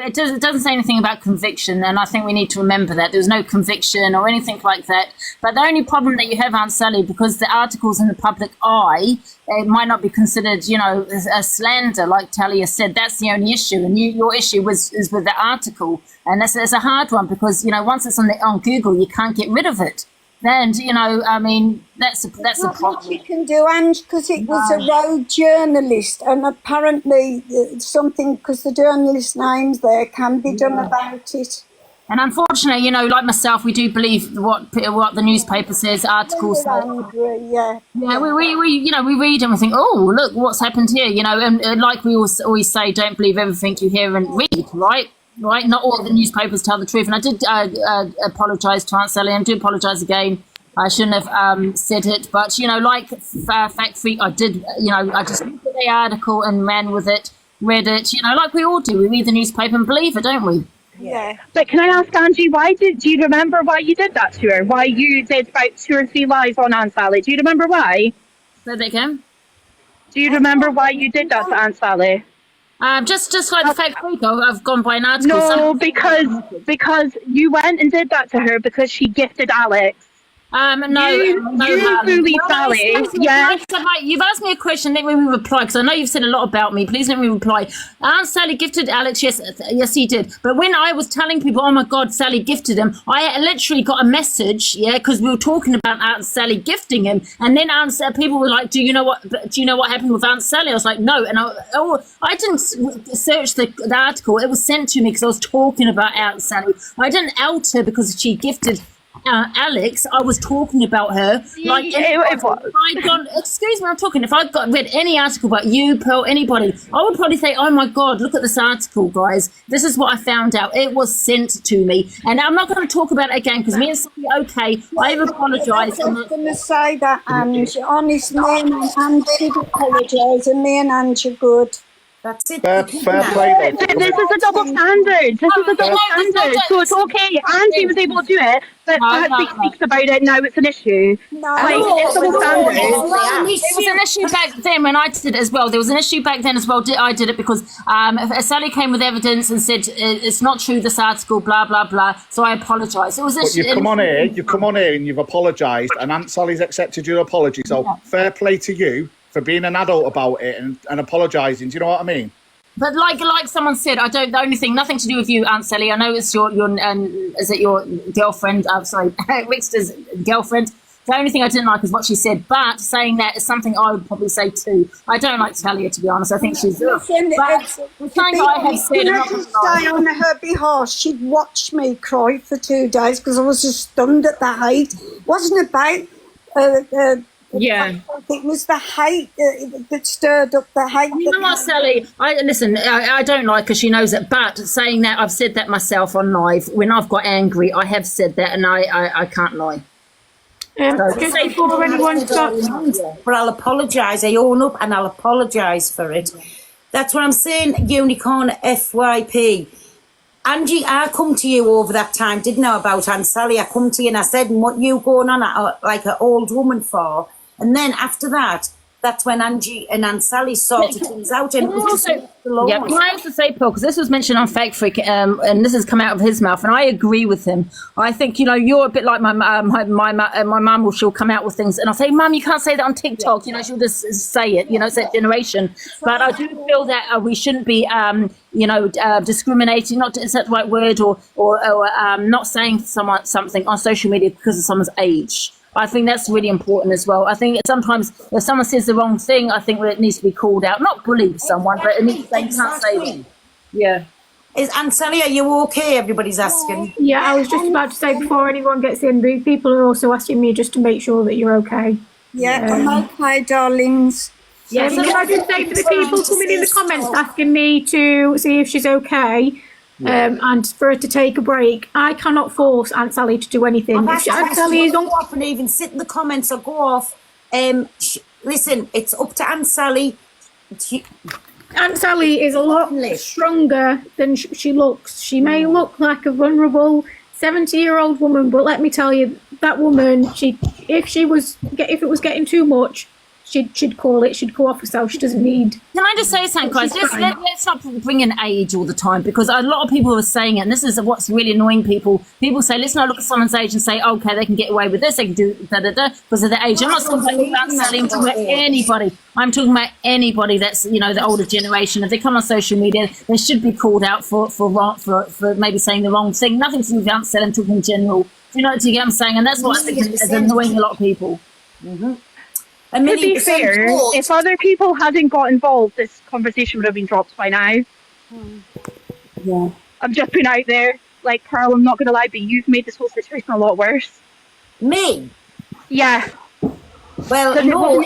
it doesn't say anything about conviction, and I think we need to remember that. There was no conviction or anything like that. But the only problem that you have, Aunt Sally, because the article's in the public eye, it might not be considered, you know, a slander, like Talia said. That's the only issue, and your issue is with the article, and that's a hard one because, you know, once it's on Google, you can't get rid of it. Then, you know, I mean, that's a problem. What you can do, Ange, because it was a road journalist, and apparently something, because the journalist names there, can be done about it. And unfortunately, you know, like myself, we do believe what the newspaper says, articles say. Yeah, we you know, we read and we think, oh, look, what's happened here, you know, and like we always say, don't believe everything you hear and read, right? Right, not all the newspapers tell the truth, and I did apologise to Aunt Sally, and do apologise again. I shouldn't have said it, but you know, like Fact Freak, I did. You know, I just looked at the article and ran with it, read it. You know, like we all do. We read the newspaper and believe it, don't we? Yeah. But can I ask Angie, do you remember why you did that to her? Why you did about 2 or 3 lies on Aunt Sally? Do you remember why? Say that again. Do you remember why you did that to Aunt Sally? Just like the Fact Freak, I've gone by an article. No, because you went and did that to her because she gifted Alex. No, bullied Sally. Yeah. You've asked me a question. Let me reply, because I know you've said a lot about me. Please let me reply. Aunt Sally gifted Alex. Yes, he did. But when I was telling people, oh my God, Sally gifted him, I literally got a message, because we were talking about Aunt Sally gifting him, and then people were like, do you know what happened with Aunt Sally? I was like, no, and I didn't search the article. It was sent to me because I was talking about Aunt Sally. I didn't out her because she gifted Alex. I was talking about her. Like, excuse me, I'm talking. If I read any article about you, Pearl, anybody, I would probably say, oh my God, look at this article, guys. This is what I found out. It was sent to me. And I'm not going to talk about it again because me and Sally, okay, I've apologised. I was going to say that, Ange. Honestly, me and Ange did apologise, and me and Ange are good. That's it. Fair play. This is a double standard. So it's okay. Angie was able to do it, but Fact speaks about it now. It's an issue. It's double standard. It was an issue back then when I did it as well. There was an issue back then as well. I did it because Sally came with evidence and said it's not true, this article, blah blah blah. So I apologise. It was. You come on here and you've apologised, and Aunt Sally's accepted your apology. So fair play to you for being an adult about it and apologising. Do you know what I mean? But like someone said, the only thing, nothing to do with you, Aunt Sally. I know it's your is it your girlfriend? Sorry, Rickster's girlfriend. The only thing I didn't like is what she said. But saying that is something I would probably say too. I don't like Talia, to be honest. I think she's. Something I have said. Can I just say on her behalf, she'd watched me cry for 2 days because I was just stunned at the hate. It wasn't about. It was the hate that stirred up the hate. You know what, Sally? I don't like her. She knows it. But saying that, I've said that myself on live. When I've got angry, I have said that, and I can't lie. Just before anyone stops. But I'll apologise. I own up and I'll apologise for it. That's what I'm saying, Unicorn FYP. Angie, I come to you over that time, didn't I, about Aunt Sally? I come to you and I said, what you going on at, like an old woman for? And then after that, that's when Angie and Aunt Sally sorted things out. And can I also say, Paul, because this was mentioned on Fact Freak, and this has come out of his mouth, and I agree with him. I think, you know, you're a bit like my mum. She'll come out with things, and I'll say, Mum, you can't say that on TikTok. You know, she'll just say it. You know, it's that generation. But I do feel that we shouldn't be, discriminating. Not is that the right word, or not saying something on social media because of someone's age. I think that's really important as well. I think sometimes if someone says the wrong thing, I think it needs to be called out. Not bully someone, but it needs to can't say that. Yeah. Is Aunt Sally, are you okay? Everybody's asking. Yeah, I was just about to say before anyone gets in, people are also asking me just to make sure that you're okay. Yeah, I'm okay, darlings. Yeah, so can I just say for the people coming in the comments asking me to see if she's okay, and for her to take a break, I cannot force Aunt Sally to do anything. Aunt Sally is on off and even sit in the comments or go off. Listen, it's up to Aunt Sally. Aunt Sally is a lot stronger than she looks. She may look like a vulnerable 70-year-old woman, but let me tell you, that woman, if it was getting too much, she'd call it. She'd go off herself. She doesn't need. Can I just say something, guys? Let's not bring in age all the time, because a lot of people are saying it, and this is what's really annoying people. People say, let's not look at someone's age and say, okay, they can get away with this, they can do da-da-da because of their age. I'm not talking about Sally, I'm talking about anybody. I'm talking about anybody that's, you know, the older generation. If they come on social media, they should be called out for maybe saying the wrong thing. Nothing to do with Aunt Sally, I'm talking in general. Do you get what I'm saying? And that's what I think is annoying a lot of people. To be fair, if other people hadn't got involved, this conversation would have been dropped by now. Yeah. I've just been out there, like, Pearl, I'm not going to lie, but you've made this whole situation a lot worse. Me? Yeah. Well, no,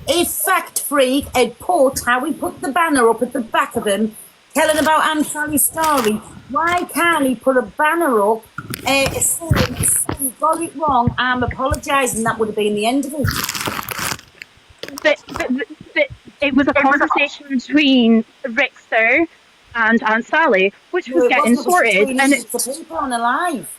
if Fact Freak had put how we put the banner up at the back of him, telling about Aunt Sally's story, why can't he put a banner up saying, got it wrong, I'm apologising, that would have been the end of it. But it was a conversation between Rickster and Aunt Sally, which was getting sorted, and people on alive.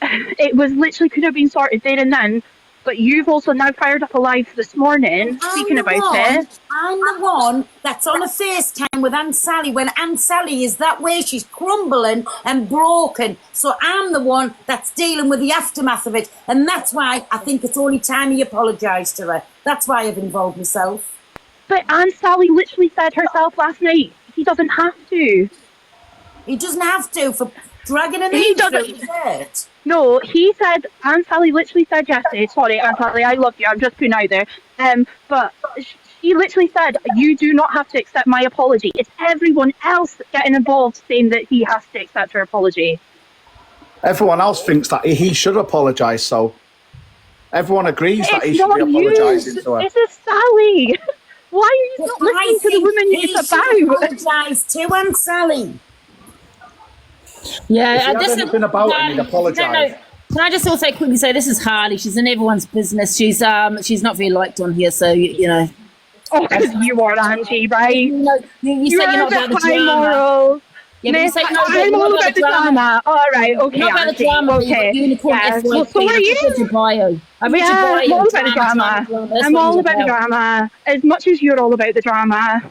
It was literally could have been sorted there and then. But you've also now fired up a live this morning speaking about it. I'm the one that's on a FaceTime with Aunt Sally when Aunt Sally is that way. She's crumbling and broken. So I'm the one that's dealing with the aftermath of it. And that's why I think it's only time he apologised to her. That's why I've involved myself. But Aunt Sally literally said herself last night, he doesn't have to. He doesn't have to for dragging an He through doesn't. dirt. No, he said, Aunt Sally literally said yesterday, sorry, Aunt Sally, I love you, I'm just putting out there. But she literally said, you do not have to accept my apology. It's everyone else getting involved saying that he has to accept her apology. Everyone else thinks that he should apologise, so everyone agrees that he It's should not be you, apologising to her. this is Sally. Why are you not listening to the woman it's about? Apologise to Aunt Sally. Yeah, If he had anything about him, he'd apologise. No. Can I just also quickly say, this is Harley. She's in everyone's business. She's not very liked on here, so you know. Oh, because you are Angie, right? You said you're not about the high drama. morals. Yeah, but you Miss, said I'm all about the drama. All right, okay, Not about the Auntie. drama, Okay. unicorn Yeah. FYP. Well, so are I you? read your bio. I read Yeah, your bio. I'm all about the drama. That's I'm what all you're about the drama. As much as you're all about the drama.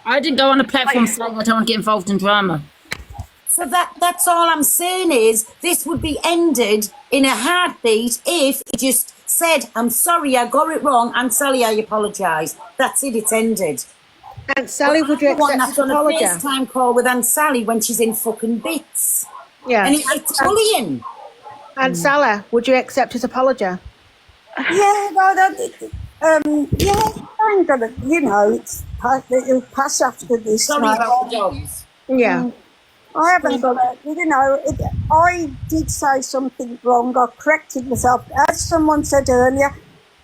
I didn't go on a platform saying I don't want to get involved in drama. So that's all I'm saying is this would be ended in a heartbeat if he just said, I'm sorry, I got it wrong, Aunt Sally, I apologise. That's it, it's ended. Aunt Sally, would you I'm the one accept that's his on a apology? FaceTime call with Aunt Sally when she's in fucking bits. Yeah. And it's bullying. Aunt Sally, would you accept his apology? Yeah, no, yeah, I'm gonna, you know, it'll pass after this. Sorry about the dogs. Yeah. I haven't got it. You know, I did say something wrong. I corrected myself. As someone said earlier,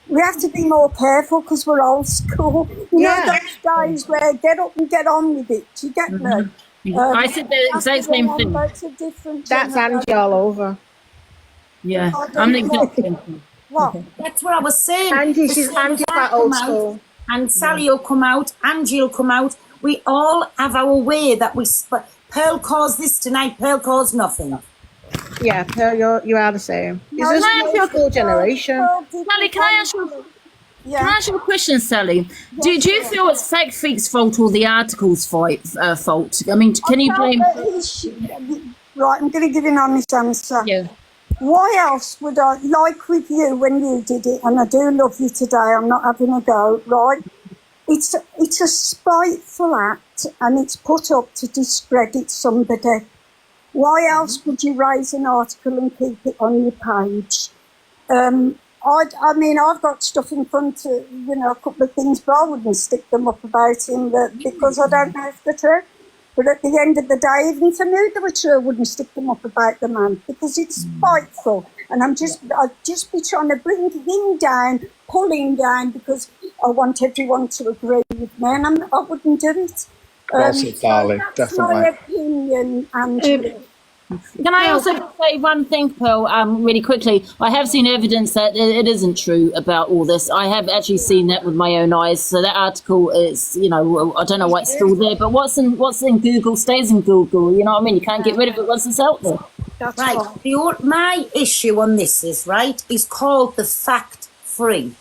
we have to be more careful because we're old school. You know, those days where get up and get on with it. Do you get me? I said the exact same thing. It's a different That's Angie all over. Yeah, I'm the exact same thing. What? That's what I was saying. Angie, she's Angie that old Come out, school. And Sally will come out, Angie will come out. We all have our way that we... Pearl caused this tonight, Pearl caused nothing. Yeah, Pearl, you are the same. Is this I an old school generation? Sally, can I ask you a question, Sally? Do you feel it's Fact Freak's fault or the article's fault? I mean, can you blame... Right, I'm going to give you an honest answer. Yeah. Why else would I, like with you when you did it, and I do love you today, I'm not having a go, right? It's a spiteful act and it's put up to discredit somebody. Why else would you raise an article and keep it on your page? I mean, I've got stuff in front of, you know, a couple of things, but I wouldn't stick them up about him because I don't know if they're true. But at the end of the day, even if I knew they were true, I wouldn't stick them up about the man because it's spiteful. And I'd just be trying to bring him down, pull him down because I want everyone to agree with me, and I wouldn't do it. That's it, darling, that's definitely. my opinion, and Can I also say one thing, Pearl, really quickly? I have seen evidence that it isn't true about all this. I have actually seen that with my own eyes. So that article is, you know, I don't know why it's still there, but what's in Google stays in Google. You know what I mean? You can't get rid of it once it's out there. that's Right, fine. my issue on this is, right, is called the Fact Freak.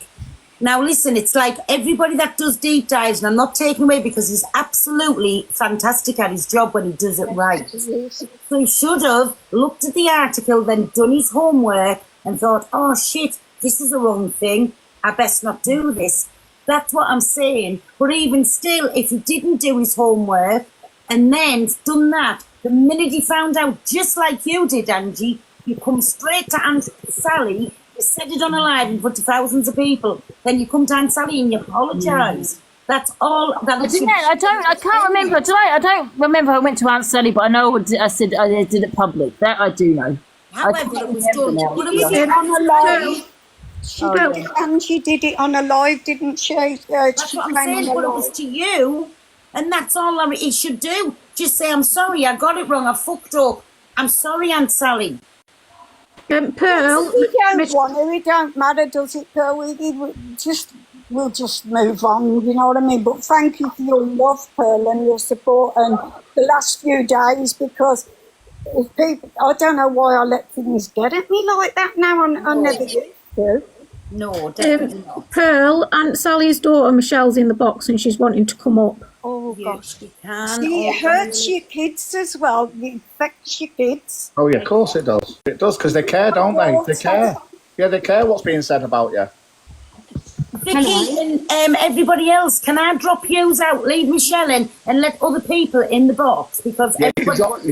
Now, listen, it's like everybody that does deep dives, and I'm not taking away because he's absolutely fantastic at his job when he does it right. So he should have looked at the article, then done his homework and thought, oh, shit, this is the wrong thing. I best not do this. That's what I'm saying. But even still, if he didn't do his homework and then done that, the minute he found out, just like you did, Angie, you come straight to Aunt Sally. You said it on a live in front of thousands of people. Then you come to Aunt Sally and you apologise. That's all. That I can't remember. I don't remember I went to Aunt Sally, but I know I said I did it public. That I do know. However, it was done. But it was on a live. Angie did it on a live, didn't she? That's what I'm saying, but it was to you, and that's all he should do. Just say, I'm sorry, I got it wrong, I fucked up. I'm sorry, Aunt Sally. Pearl, It don't matter, does it, Pearl? We'll just move on, you know what I mean? But thank you for your love, Pearl, and your support and the last few days, because if people, I don't know why I let things get at me like that now. I never used to. No, definitely not. Pearl, Aunt Sally's daughter Michelle's in the box and she's wanting to come up. Oh, gosh. You can. See, it hurts your kids as well. It affects your kids. Oh, yeah, of course it does. It does, because they care, don't they? They care. Yeah, they care what's being said about you. Vicky and everybody else, can I drop yous out, leave Michelle in, and let other people in the box? Because Yeah, you drop me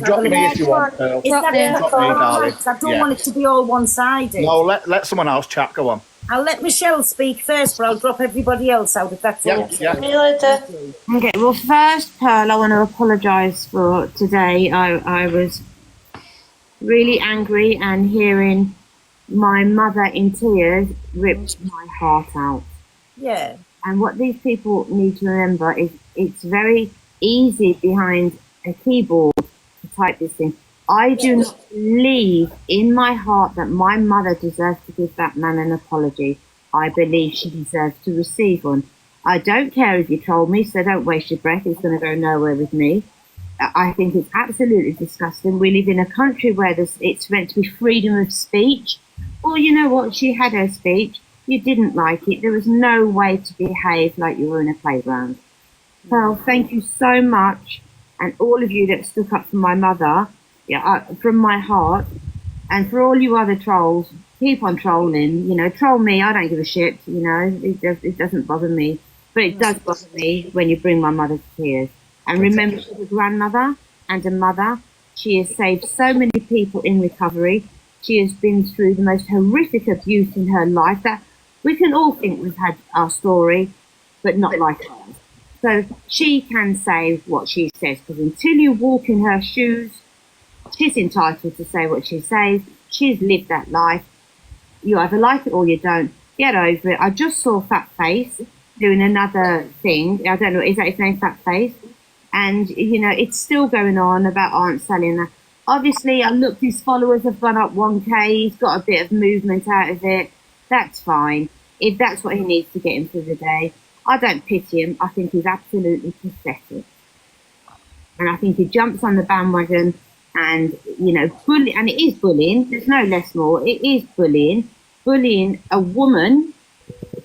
if you want, Pearl. Is that Drop me, darling. I don't want it to be all one-sided. No, let someone else chat. Go on. I'll let Michelle speak first, but I'll drop everybody else out if that's Yeah, okay. yeah. Okay, well, first, Pearl, I want to apologise for today. I was really angry, and hearing my mother in tears ripped my heart out. Yeah. And what these people need to remember is it's very easy behind a keyboard to type this thing. I do not believe in my heart that my mother deserves to give that man an apology. I believe she deserves to receive one. I don't care if you troll me, so don't waste your breath. It's going to go nowhere with me. I think it's absolutely disgusting. We live in a country where it's meant to be freedom of speech. Well, you know what? She had her speech. You didn't like it. There was no way to behave like you were in a playground. Pearl, thank you so much. And all of you that stuck up for my mother, from my heart, and for all you other trolls, keep on trolling. You know, troll me. I don't give a shit. You know, it doesn't bother me, but it does bother me when you bring my mother to tears. And remember, she's a grandmother and a mother. She has saved so many people in recovery. She has been through the most horrific abuse in her life. That we can all think we've had our story, but not like hers. So she can say what she says, because until you walk in her shoes, she's entitled to say what she says. She's lived that life. You either like it or you don't. Get over it. I just saw Fat Face doing another thing. I don't know, is that his name, Fat Face? And, you know, it's still going on about Aunt Sally and that. Obviously, I looked, his followers have gone up 1K. He's got a bit of movement out of it. That's fine. If that's what he needs to get him through the day. I don't pity him. I think he's absolutely pathetic. And I think he jumps on the bandwagon and, you know, bully, and it is bullying. There's no less more. It is bullying. Bullying a woman,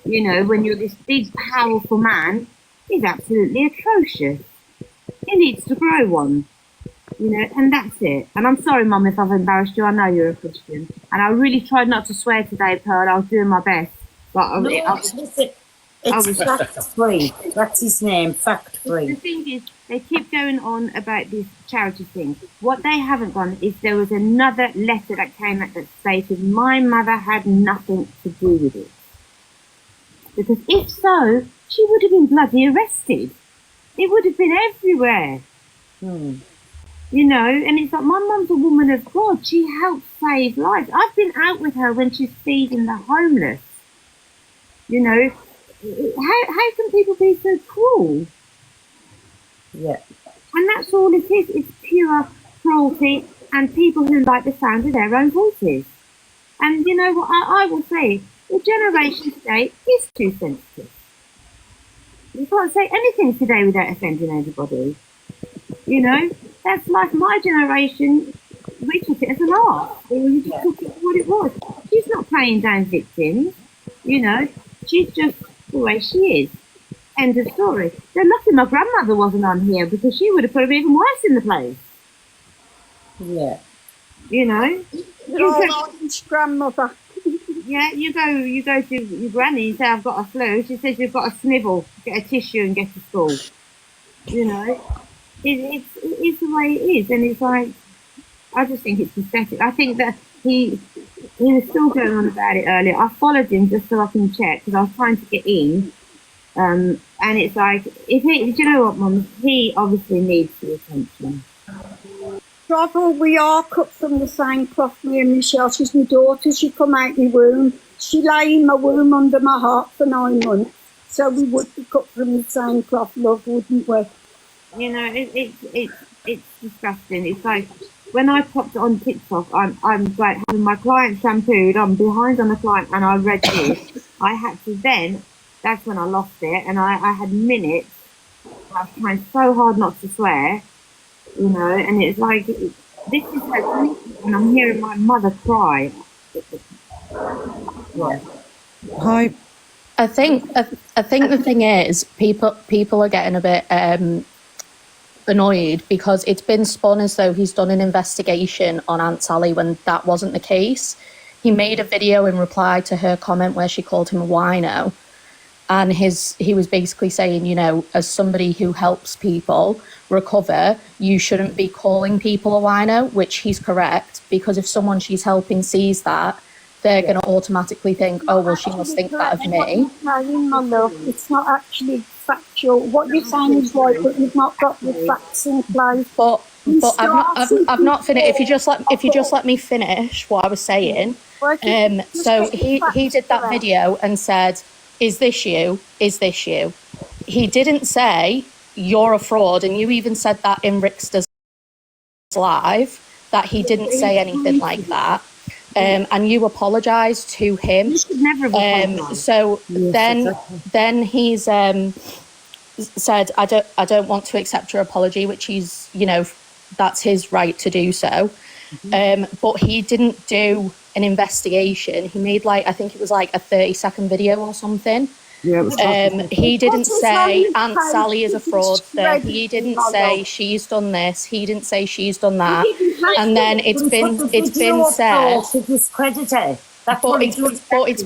you know, when you're this big, powerful man, is absolutely atrocious. He needs to grow one, you know, and that's it. And I'm sorry, Mum, if I've embarrassed you. I know you're a Christian. And I really tried not to swear today, Pearl. I was doing my best. But Listen, it's fact-free. That's his name, fact-free. The thing is, they keep going on about this charity thing. What they haven't gone is there was another letter that came out that stated my mother had nothing to do with it. Because if so, she would have been bloody arrested. It would have been everywhere. You know, and it's like, my mum's a woman of God. She helps save lives. I've been out with her when she's feeding the homeless. You know, how can people be so cruel? Yeah. And that's all it is. It's pure cruelty and people who like the sound of their own voices. And you know what I will say, the generation today is too sensitive. You can't say anything today without offending anybody. You know, that's like my generation, we took it as an art. Or you just took it for what it was. She's not playing down victims, you know. She's just way she is. End of story. They're lucky my grandmother wasn't on here because she would have put her even worse in the place. Yeah. You know? Orange grandmother. Yeah, you go to your granny and say, I've got a flu. She says, you've got a snivel. Get a tissue and get to school. You know? It's the way it is. And it's like, I just think it's pathetic. I think that he was still going on about it earlier. I followed him just so I can check because I was trying to get in. And it's like, do you know what, Mum? He obviously needs the attention. Trouble, we are cut from the same cloth, me and Michelle. She's my daughter. She come out my womb. She lay in my womb under my heart for 9 months. So we would be cut from the same cloth, love, wouldn't we? You know, it's disgusting. It's like when I popped on TikTok, I'm like having my client shampooed. I'm behind on the client, and I read this. I had to then. That's when I lost it, and I had minutes. I was trying so hard not to swear, you know. And it's like this is like when I'm hearing my mother cry. Yeah. Hi. I think the thing is people are getting a bit annoyed because it's been spun as though he's done an investigation on Aunt Sally when that wasn't the case. He made a video in reply to her comment where she called him a wino, and he was basically saying, you know, as somebody who helps people recover, you shouldn't be calling people a wino, which he's correct, because if someone she's helping sees that, they're going to automatically think, oh, well, she must think that of me. My love, it's not actually factual. What you're saying is right, but you've not got the facts in place. But I've not finished. If you just let me finish what I was saying. So he did that video and said, is this you? Is this you? He didn't say you're a fraud, and you even said that in Rickster's live, that he didn't say anything like that. And you apologised to him. You should never have apologised. So then he's said, I don't want to accept your apology, which he's, you know, that's his right to do so. But he didn't do an investigation. He made I think it was a 30-second video or something. Yeah, he didn't say Aunt Sally is a fraudster. He didn't say she's done this. He didn't say she's done that. And then it's been said. To discredit her. But it's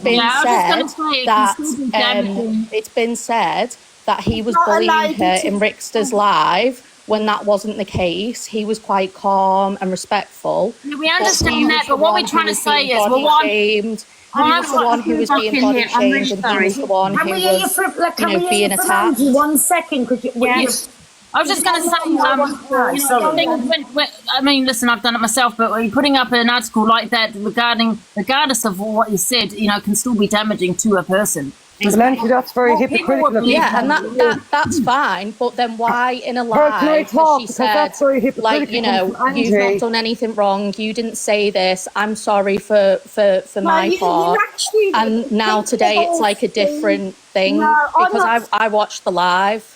been said that he was bullying her in Rickster's live when that wasn't the case. He was quite calm and respectful. Yeah, we understand that, but what we're trying to say is, shamed. He was the one who was being body shamed, and he was the one who was, being attacked. 1 second, because I was just going to say, I mean, listen, I've done it myself, but when you're putting up an article like that regardless of what you said, you know, can still be damaging to a person. Lenky, that's very hypocritical of you. Yeah, and that's fine, but then why in a live has she said, you know, you've not done anything wrong, you didn't say this, I'm sorry for my part, and now today it's a different thing, because I watched the live.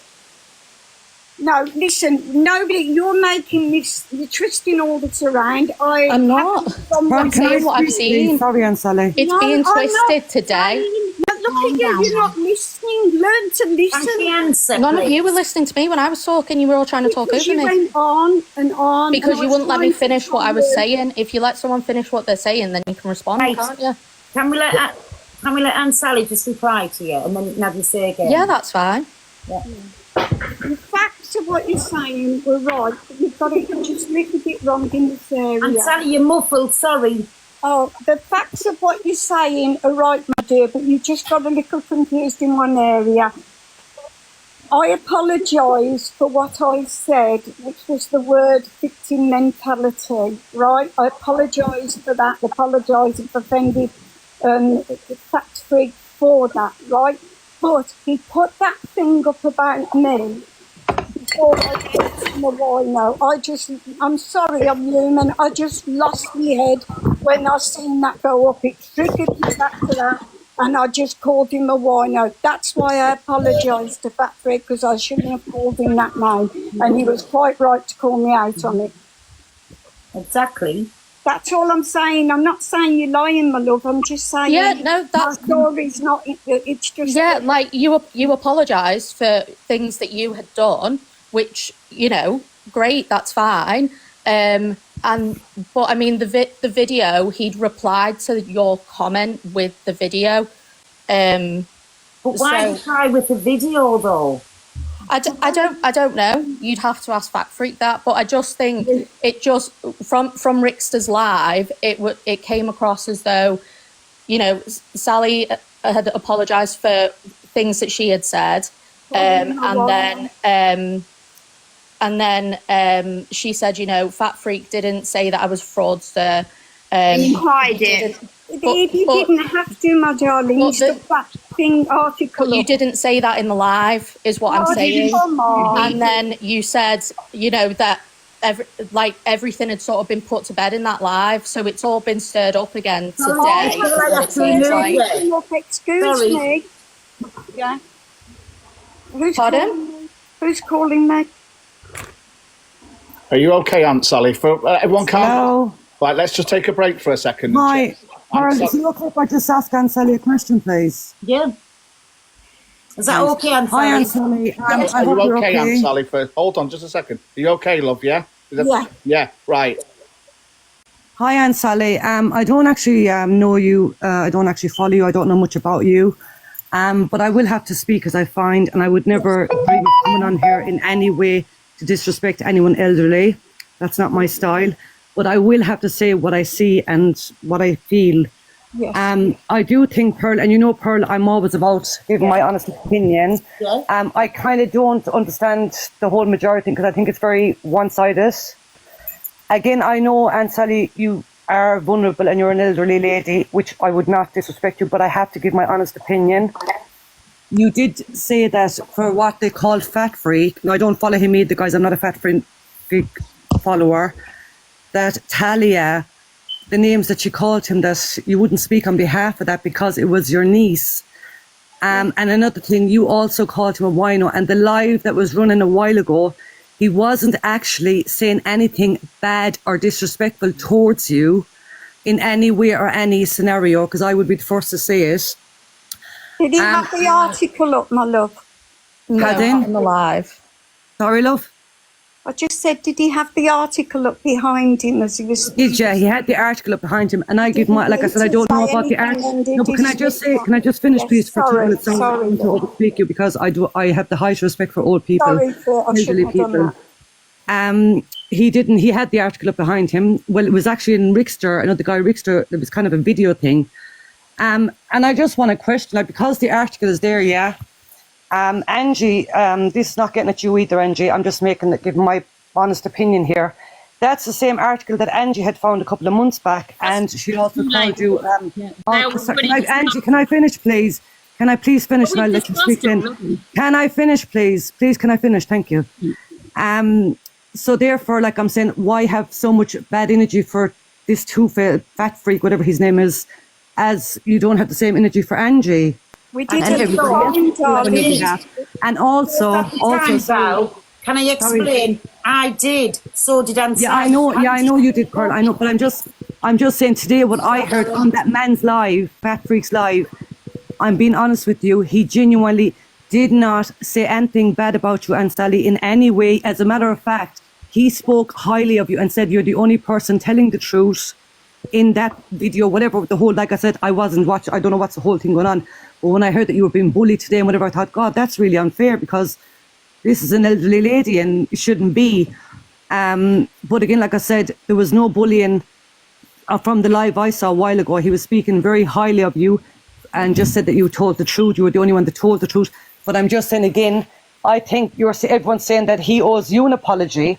No, listen, nobody, you're making this, you're twisting all this around. I'm not. I'm saying what I've seen. Sorry, Aunt Sally. It's being twisted today. Look at you, you're not listening. Learn to listen. None of you were listening to me when I was talking. You were all trying to talk over me. You went on and on. Because you wouldn't let me finish what I was saying. If you let someone finish what they're saying, then you can respond, can't you? Can we let Aunt Sally just reply to you, and then you can have you say again? Yeah, that's fine. Yeah. The facts of what you're saying were right, but you've got it just a little bit wrong in this area. Aunt Sally, you're muffled, sorry. Oh, the facts of what you're saying are right, my dear, but you just got a little confused in one area. I apologise for what I said, which was the word victim mentality, right? I apologise for that. I apologise if offended Fact Freak for that, right? But he put that thing up about me before I put him a wino. I'm sorry, I'm human. I just lost my head when I seen that go up. It triggered me back to that, and I just called him a wino. That's why I apologised to Fat Fred, because I shouldn't have called him that name, and he was quite right to call me out on it. Exactly. That's all I'm saying. I'm not saying you're lying, my love. I'm just saying. Yeah, no, that's my story's not. It's just. yeah. Like you apologised for things that you had done, which great, that's fine. But I mean the video, he'd replied to your comment with the video. But why try with the video though? I don't know. You'd have to ask Fact Freak that, but I just think it just from Rickster's live, it came across as though, Sally had apologised for things that she had said, and then she said, Fat Freak didn't say that I was fraudster. I did. You didn't have to, my darling. It's the fact thing article. But you didn't say that in the live, is what I'm saying. Come on. And then you said, that everything had sort of been put to bed in that live, so it's all been stirred up again today. Excuse me. Yeah. Pardon? Who's calling me? Are you okay, Aunt Sally? For everyone calm. Hello. Right, let's just take a break for a second. Hi. Pearl, is it okay if I just ask Aunt Sally a question, please? Yeah. Is that okay, Aunt Sally? Hi, Aunt Sally. I Are hope you you're okay, Aunt Sally? Hold on just a second. Are you okay, love? Yeah? Yeah. Yeah, right. Hi, Aunt Sally. I don't actually know you. I don't actually follow you. I don't know much about you. But I will have to speak, as I find, and I would never agree with coming on here in any way to disrespect anyone elderly. That's not my style. But I will have to say what I see and what I feel. Yes. I do think, Pearl, and Pearl, I'm always about giving my honest opinion. Yeah. I kind of don't understand the whole majority thing because I think it's very one-sided. Again, I know, Aunt Sally, you are vulnerable and you're an elderly lady, which I would not disrespect you, but I have to give my honest opinion. You did say that for what they call Fat Freak, now I don't follow him either, guys, I'm not a Fat Freak follower, that Talia, the names that she called him, that you wouldn't speak on behalf of that because it was your niece. And another thing, you also called him a wino, and the live that was running a while ago, he wasn't actually saying anything bad or disrespectful towards you in any way or any scenario, because I would be the first to say it. Did he have the article up, my love? No, Pardon? not in the live. Sorry, love? I just said, did he have the article up behind him as he was? Yeah, he had the article up behind him, and I give my, like I said, I don't know about the article. No, but can I just finish, please, for 2 minutes? Sorry to overspeak you, because I have the highest respect for old people, elderly people. He had the article up behind him. Well, it was actually in Rickster, another guy, Rickster, it was kind of a video thing. And I just want to question, like, because the article is there, yeah. Angie, this is not getting at you either, Angie. I'm just giving my honest opinion here. That's the same article that Angie had found a couple of months back, and she also told you. Angie, can I finish, please? Can I please finish? And I'll let you speak then. Can I finish, please? Please, can I finish? Thank you. So therefore, like I'm saying, why have so much bad energy for this Fat Freak, whatever his name is, as you don't have the same energy for Angie? We didn't know. And also, can I explain? I did. So did Aunt Sally. Yeah, I know you did, Pearl. I know, but I'm just saying today what I heard on that man's live, Fat Freak's live. I'm being honest with you. He genuinely did not say anything bad about you, Aunt Sally, in any way. As a matter of fact, he spoke highly of you and said you're the only person telling the truth in that video, whatever the whole, like I said, I wasn't watching, I don't know what's the whole thing going on. But when I heard that you were being bullied today and whatever, I thought, God, that's really unfair because this is an elderly lady and it shouldn't be. But again, like I said, there was no bullying from the live I saw a while ago. He was speaking very highly of you and just said that you told the truth. You were the only one that told the truth. But I'm just saying again, I think everyone's saying that he owes you an apology.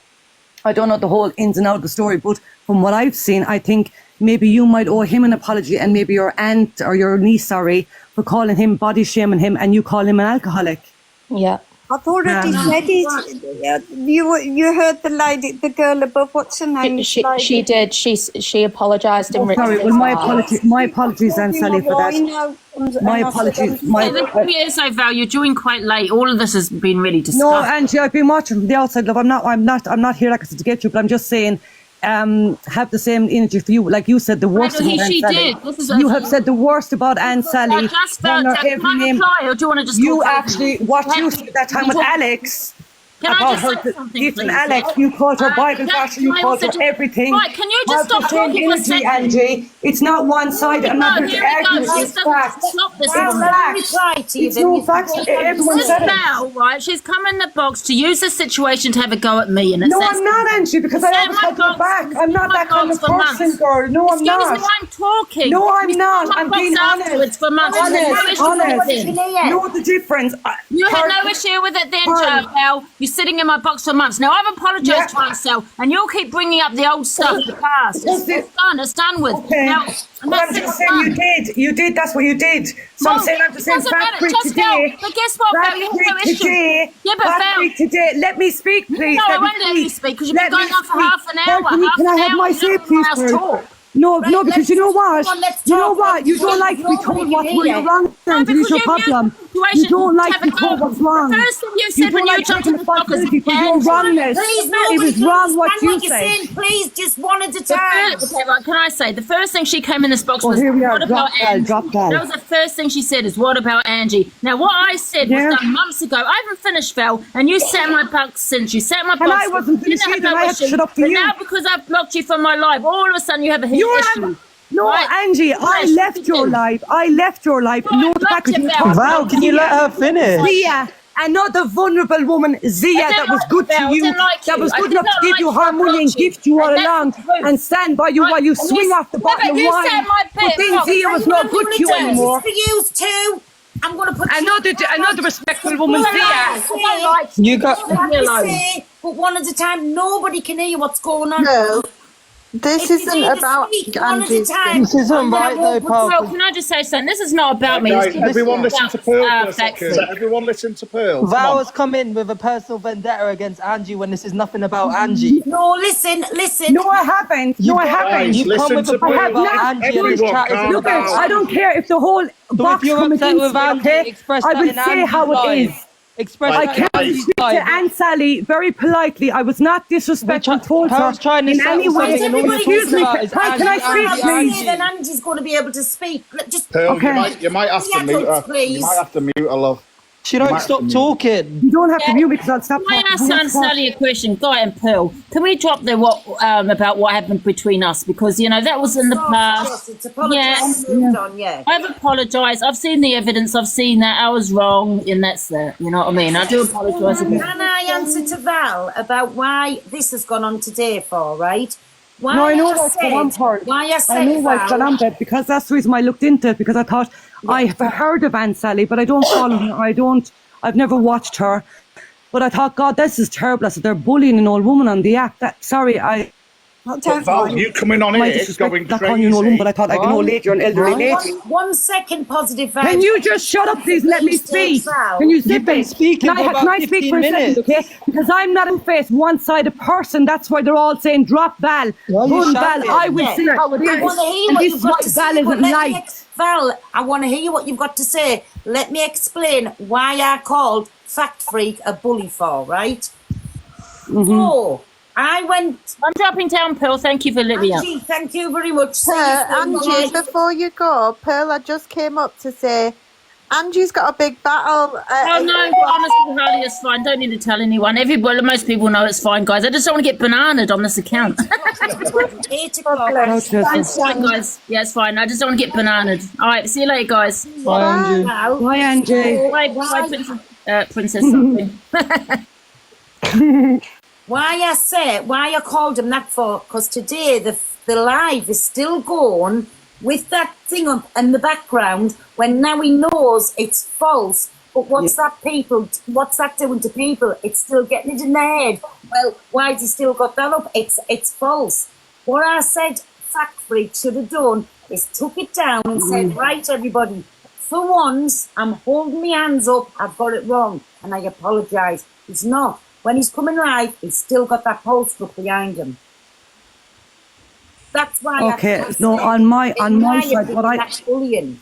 I don't know the whole ins and outs of the story, but from what I've seen, I think maybe you might owe him an apology, and maybe your aunt or your niece, for calling him, body shaming him, and you call him an alcoholic. Yeah. I've already said it. You heard the lady, the girl above. What's her name? She did. She apologised in written. Sorry. Well, my apologies, Aunt Sally, for that. My apologies. The thing is, Val, you're doing quite late. All of this has been really discussed. No, Angie, I've been watching from the outside, love. I'm not here, like I said, to get you, but I'm just saying have the same energy for you. Like you said, the worst about She Aunt Sally. did. This is You have said the worst about Aunt Sally. Just calling her every can I name. reply, or do you want to just You talk over actually, me? what you said that time with Alex, Can I about just her say something, gifting please? Alex, you called her Bible can basher, you I called also her just- everything. Right, can you just Have stop the same talking for a energy, second? Angie. It's not one-sided. I'm not No, going to here we argue go. with She's this fact. stop this It's woman. facts. reply to you, It's then no you- facts. Everyone This said it. Val, right? She's come in the box to use the situation to have a go at me, and it No, says, I'm not, Angie, because I Set always my have your box- back. I'm not my that kind box of for person, months. girl. No, I'm Excuse not. me, I'm talking. No, I'm You not. set my I'm box being afterwards honest. for months. Honest, No issue honest. with it. Know the difference. You had no issue with it then, Val. You're sitting in my box for months. Now, I've apologised to myself, and you'll keep bringing up the old stuff, the past. It's done with. Okay. Now, and Well, I'm that's just it, saying done. you did. You did. That's what you did. So I'm Well, saying I'm just saying doesn't Fat matter, Freak just today. Val. But guess what, Val? You have no issue. Today. Yeah, but Fat Val- Freak today. Let me speak, please. No, I Let me won't let you speak because you've Let been going me on for speak. half an hour. Well, can I have my say, please, first? Pearl? No, no, because you know what? come on, let's You know talk. what? You don't like to be Nobody told can what's hear really you. wrong, and because it's your you problem. knew the You don't like situation to be to have a told go. what's wrong. The first thing you You said don't when you like jumped taking on the block is responsibility for your Angie. wrongness. Please, It nobody was can wrong what understand you you're said. saying. Please, just one at a The time. first, okay, right, can I say the first thing she came in this box Well, was here we are, what about drop Val, Angie? drop Val. That was the first thing she said is what about Angie? Now what I said Yeah. was done months ago. I haven't finished, Val, and you sat in my box since. You sat in my box. I wasn't You didn't finished have either, no I had to issue, shut up to but you. now because I've blocked you from my live, all of a sudden you have a huge issue. No, Right? Angie, I Yes, left you your do. life. I left your life. No, No, I the fact that blocked you you, talked Val. Val, can you let her finish? Zia, another vulnerable woman, Zia, I didn't that was like good you, to Val. I you, didn't like that you. was I good did enough not to give like you you. I harmony and blocked you. gift you all And that's along the truth. and stand by you Right, while you and you- swing off the yeah, bottle but of you wine. said my But bit. then Look, Zia was not good to you anymore. For you too. I'm going to put Another respectful woman, Zia. You got. but one at a time. Nobody can hear what's going on. No, this If you isn't need to about speak one at a Angie's time. This isn't I'm gonna right though, walk Paul. Well, can I just say something? This is not about me. Guys, It's everyone about, listen to Pearl for a Fat second. Freak. Everyone listen to Pearl. Come Val on. has come in with a personal vendetta against Angie when this is nothing about Angie. No, listen. No, I haven't. No, I haven't. Guys, You come listen with to a bit I have about not. Angie and this Everyone chat isn't calm Look, about down. I don't care if the whole So box if you're come upset against with me, Angie, okay? express I that will in say Angie's how it live. is. Express I that in can't Angie's speak to live. Aunt Sally very politely. I was not disrespectful towards her Pearl's trying to in settle any way. something and all you're Excuse talking me, about is can I Angie, speak, Angie, please? Then Angie's going to be able to speak. Just Pearl, Okay. you might have to Yeah, mute her. please. You might have to mute her, love. She You might don't have stop to mute. talking. You don't have to mute me because I'll stop Can I ask talking. Aunt Sally a question? Guy and Pearl, can we drop the what about what happened between us? Because you know that was in the past. It's apologised. Moved on, yeah. I've apologised. I've seen the evidence. I've seen that I was wrong, and that's that. You know what I mean? I do apologise again. Can I answer to Val about why this has gone on today for, right? Why No, I know I what's said- gone on for it. Why I said, I know what's Val, gone on, but because that's the reason why I looked into it, because I thought I've heard of Aunt Sally, but I don't follow her. I've never watched her. But I thought, God, this is terrible. I said, they're bullying an old woman on the app. But Val, you coming on My here disrespect, going not calling you an old woman, but I crazy. thought like an old lady or an elderly lady. 1 second positive vibes. Can you just shut up, please? Let me speak. Can you sit You've been there? speaking for about Can I speak 15 for a minutes. second, okay? Because I'm not a face one-sided person. That's why they're all saying drop Val. Why are you Gun Val. shouting? I will see how it I want to is. hear And what this you've is got why to Val say. but isn't let me liked. Val, I want to hear what you've got to say. Let me explain why I called Fact Freak a bully for, right? So, I went... I'm dropping down, Pearl. Thank you for letting me up. Angie, thank you very much. Angie, before you go, Pearl, I just came up to say Angie's got a big battle. Oh no, honestly, Harley, it's fine. Don't need to tell anyone. Most people know it's fine, guys. I just don't want to get bananaed on this account. 8 o'clock. It's fine, guys. Yeah, it's fine. I just don't want to get bananaed. All right, see you later, guys. Bye, Angie. Bye, Angie. Bye, Princess something. Why I called him that for, because today the live is still going with that thing up in the background when now he knows it's false. But what's that doing to people? It's still getting it in their head. Well, why has he still got that up? It's false. What I said Fact Freak should have done is took it down and said, right, everybody, for once, I'm holding my hands up, I've got it wrong, and I apologise. He's not. When he's coming live, he's still got that post up behind him. That's why. Okay, no, on my side, what that's bullying.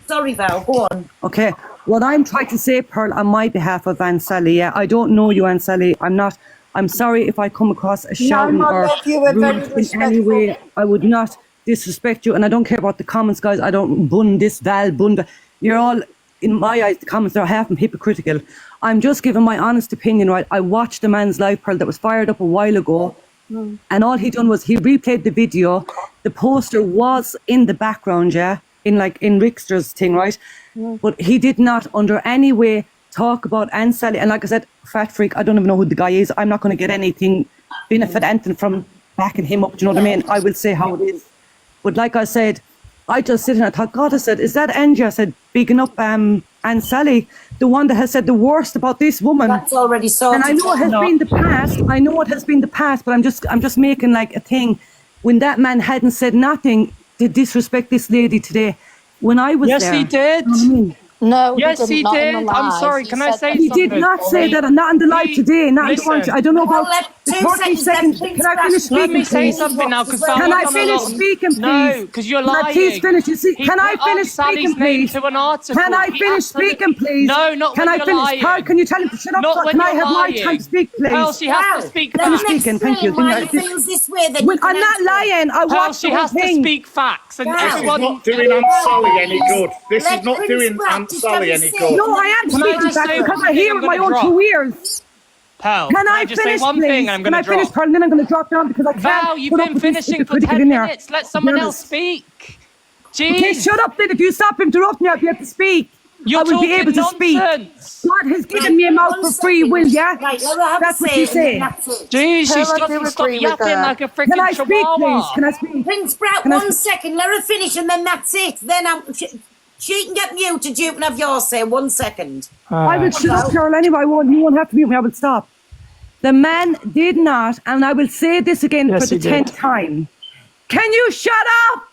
Sorry, Val, go on. Okay, what I'm trying to say, Pearl, on my behalf of Aunt Sally, yeah, I don't know you, Aunt Sally. I'm not I'm sorry if I come across as shouting I or love you. We're very rude in any way. I would not disrespect you, and I don't care about the comments, guys. I don't bun this, Val, bun that. You're all, in my eyes, the comments are half and hypocritical. I'm just giving my honest opinion, right? I watched the man's live, Pearl, that was fired up a while ago, and all he done was he replayed the video. The poster was in the background, yeah, in Rickster's thing, right? But he did not, under any way, talk about Aunt Sally. And like I said, Fat Freak, I don't even know who the guy is. I'm not going to get anything, benefit anything from backing him up. Do you know what I mean? I will say how it is. But like I said, I just sit and I thought, God, I said, is that Angie? I said, bigging up Aunt Sally, the one that has said the worst about this woman. That's already sorted. And I know it has been the past. I know it has been the past, but I'm just making like a thing. When that man hadn't said nothing to disrespect this lady today, when I was there. Yes, he did. You know what I mean? No, Yes, he not in did. the I'm live. sorry. He Can I said say that- He something? did not say that, not in the live today, not in the one. I don't know about the 30 seconds. Can I finish Let speaking, me say please? something now, because Can I finish speaking, please? No, because you're Can lying. I please finish? You see, He can I put finish Sally's speaking, name please? to an article. Can I He finish absolutely- speaking, please? No, not Can when I you're finish? lying. Pearl, can you tell him to shut up? Not when Can I you're have my lying. time to speak, please? Pearl, she has to speak Let me facts. speak in, thank you. Why he feels this way, then When you can I'm not answer. lying, I Pearl, watched she the whole has to thing. speak facts. And Wow. This is everyone... not doing Aunt Sally any good. This is Let not Prince doing Pratt Aunt just Sally have any his good. say. No, I am Can I speaking just back say because one I thing hear I'm with my gonna own drop? 2 ears. Pearl, Can can I just say finish, one please? thing and I'm Can going I to drop? finish, Pearl, and then I'm going to drop down because I can't Val, you've put been up with this finishing for hypocritical 10 in here. minutes. Let someone else speak. Jeez. Okay, shut up then. If you stop interrupting me, I'll be able to speak. You're I will be talking able to speak. nonsense. God has given me a mouth for free will, yeah? Right, let her have That's a what say you and then say. that's it. Jeez, she Pearl, I do doesn't stop agree with yapping that. like a Can freaking I speak, please? chihuahua. Can I speak? Prince Pratt, Can I 1 speak? second, let her finish and then that's it. Then she can get muted, you can have your say, 1 second. I will shut up, Carol, anyway. You won't have to mute me. I will stop. The man did not, and I will say this again Yes, for the he did. 10th time. Can you shut up?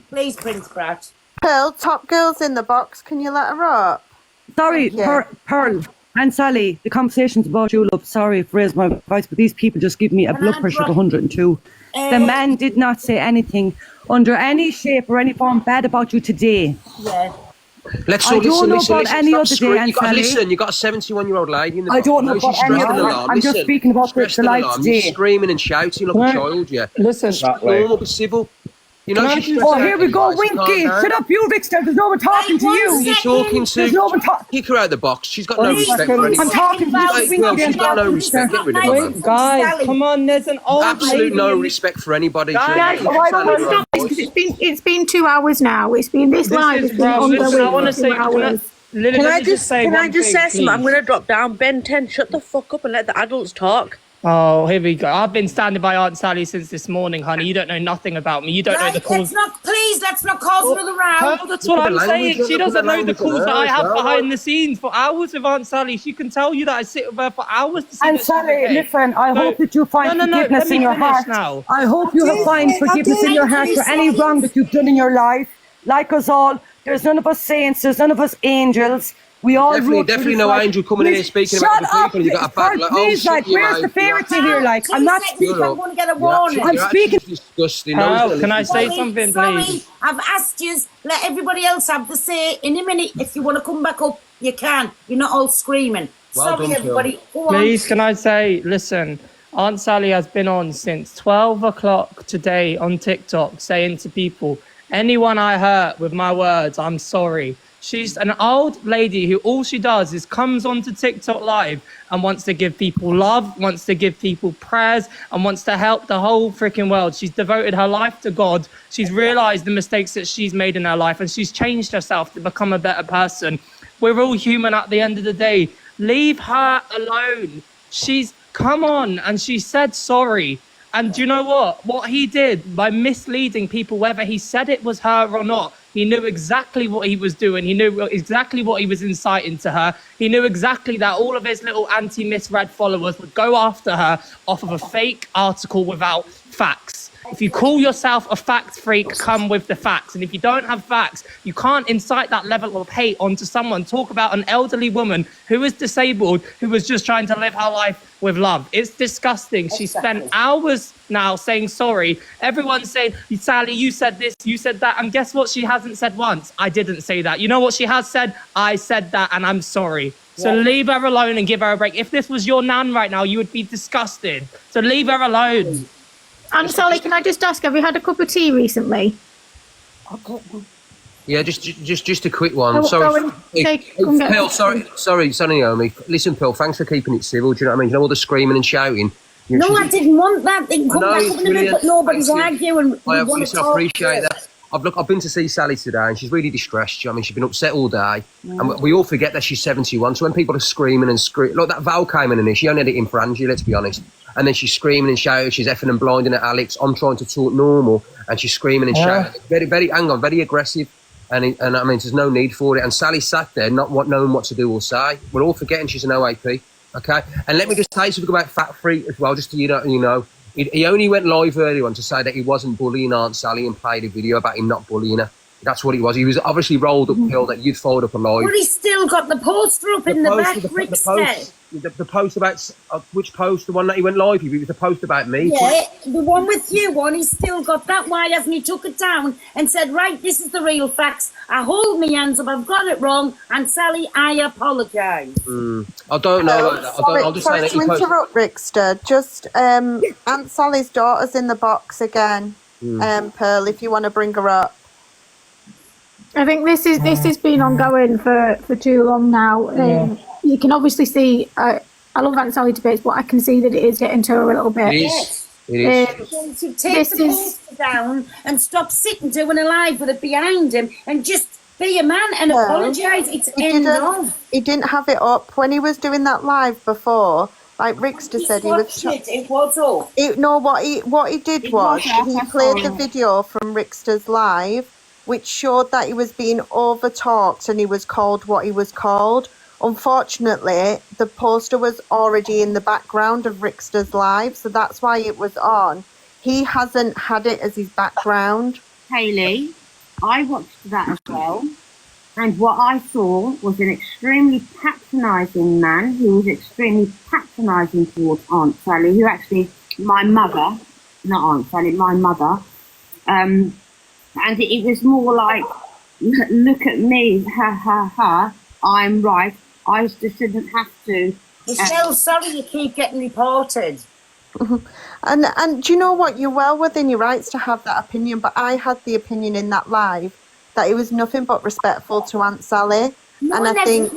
Please, Prince Pratt. Pearl, Top Girl's in the box. Can you let her up? Sorry, Yeah. Pearl and Sally, the conversation's about you, love. Sorry if I raised my voice, but these people just give me a blood pressure of 102. The man did not say anything under any shape or any form bad about you today. Yeah. Let's I all don't listen, know listen, about listen. any Stop other day, screwing. Aunt You got to Sally. listen. You got a 71-year-old lady in the I don't know box. about She's any stressing other an day. alarm. I'm just Listen. speaking about the Stressing an life alarm. today. You're screaming and shouting like a child, yeah. Listen. It's normal, be civil. You know she's stressed Oh, out here we go, anyway, so calm Winky. down. Shut up, you, Rickster. There's no one talking to Right, you. one Who are you second. talking There's no one to? talking. Kick her out of the box. She's got no One respect second. for I'm anyone. talking to Well, you, Hey, Winky. girl, she's got no Rickster. respect. Get rid of her, Wait, man. Guys, come on, there's an old Absolute lady no in- respect for anybody. Guys, Julie. why It's don't not we her stop own voice. It's been 2 hours now. It's been this live. This It's is been wrong. Listen, I ongoing want to for 2 say, hours. Lily, Can let I me just say can I one just thing, say something? I'm please. gonna drop down. Ben 10, shut the fuck up and let the adults talk. Oh, here we go. I've been standing by Aunt Sally since this morning, honey. You don't know nothing about me. You don't know the Right, calls. let's not cause another round. Oh, that's what I'm saying. She doesn't know the calls that I have behind the scenes for hours with Aunt Sally. She can tell you that I sit with her for hours to see And that she's Sally, okay. listen, I So- hope that you find No, forgiveness let me in your finish heart. now. I hope you have find forgiveness in your heart for any wrong that you've done in your life. Like us all, there's none of us saints, there's none of us angels. We all Definitely no angel coming in here speaking about other people. You got a bad like, oh please, shit, like, you where's mate. the fairy here? Like, I'm not speaking. I'm going to get a warning. I'm speaking. Disgusting. Pearl, can I say Sorry, something, sorry, please? I've asked you, let everybody else have the say. In a minute, if you want to come back up, you can. You're not all screaming. Well Sorry, done, everybody. Go on. Please, can I say, listen, Aunt Sally has been on since 12 o'clock today on TikTok saying to people, anyone I hurt with my words, I'm sorry. She's an old lady who all she does is comes onto TikTok live and wants to give people love, wants to give people prayers, and wants to help the whole freaking world. She's devoted her life to God. She's realized the mistakes that she's made in her life, and she's changed herself to become a better person. We're all human at the end of the day. Leave her alone. She's come on, and she said sorry. And do you know what? What he did by misleading people, whether he said it was her or not, he knew exactly what he was doing. He knew exactly what he was inciting to her. He knew exactly that all of his little anti-misread followers would go after her off of a fake article without facts. If you call yourself a fact freak, come with the facts. And if you don't have facts, you can't incite that level of hate onto someone. Talk about an elderly woman who is disabled, who was just trying to live her life with love. It's disgusting. She spent hours now saying sorry. Everyone's saying, Sally, you said this, you said that. And guess what? She hasn't said once. I didn't say that. You know what she has said? I said that and I'm sorry. So leave her alone and give her a break. If this was your nan right now, you would be disgusted. So leave her alone. And Sally, can I just ask, have you had a cup of tea recently? Yeah, just a quick one. Go Sorry, and go and get Pearl. one. Sorry, Naomi. Listen, Pearl. Thanks for keeping it civil. Do you know what I mean? You know all the screaming and shouting. You know, No, I didn't want that. They can come No, back it's up in a bit, brilliant. but nobody's Thank you. arguing. We I want to listen, I talk. appreciate that. I've been to see Sally today, and she's really distressed. I mean, she's been upset all day, and we all forget that she's 71. So when people are screaming and like that Val came in and she only had it in for Angie, let's be honest. And then she's screaming and shouting, she's effing and blinding at Alex. I'm trying to talk normal, and she's screaming and shouting, very aggressive. And I mean, there's no need for it. And Sally sat there, not knowing what to do or say. We're all forgetting she's an OAP, okay? And let me just say something about Fat Freak as well, just so you know. He only went live earlier on to say that he wasn't bullying Aunt Sally and played a video about him not bullying her. That's what he was. He was obviously rolled uphill that you'd followed up a live. But he's still got the poster up in the back, Rick said. The post about which post? The one that he went live with? It was the post about me. Yeah, the one with you on, he's still got that. Why hasn't he took it down and said, right, this is the real facts. I hold my hands up, I've got it wrong, and Sally, I apologise. I don't know about that. I'll just say Sorry that to he posted. interrupt, Rickster. Just Aunt Sally's daughter's in the box again. Pearl, if you want to bring her up. I think this has been ongoing for too long now. You can obviously see, I love Aunt Sally debates, but I can see that it is getting to her a little bit. It is. So take the poster down and stop sitting doing a live with it behind him and just be a man and apologise. It's end of. He didn't have it up when he was doing that live before. Like Rickster said, he was. It was up. No, what he did was he played the video from Rickster's live, which showed that he was being over-talked and he was called what he was called. Unfortunately, the poster was already in the background of Rickster's live, so that's why it was on. He hasn't had it as his background. Hayley, I watched that as well, and what I saw was an extremely patronising man who was extremely patronising towards Aunt Sally, who actually, my mother, not Aunt Sally, my mother, and it was more like, look at me, ha ha ha, I'm right, I just shouldn't have to. Michelle, sorry you keep getting reported. And do you know what? You're well within your rights to have that opinion, but I had the opinion in that live that it was nothing but respectful to Aunt Sally. No, and I think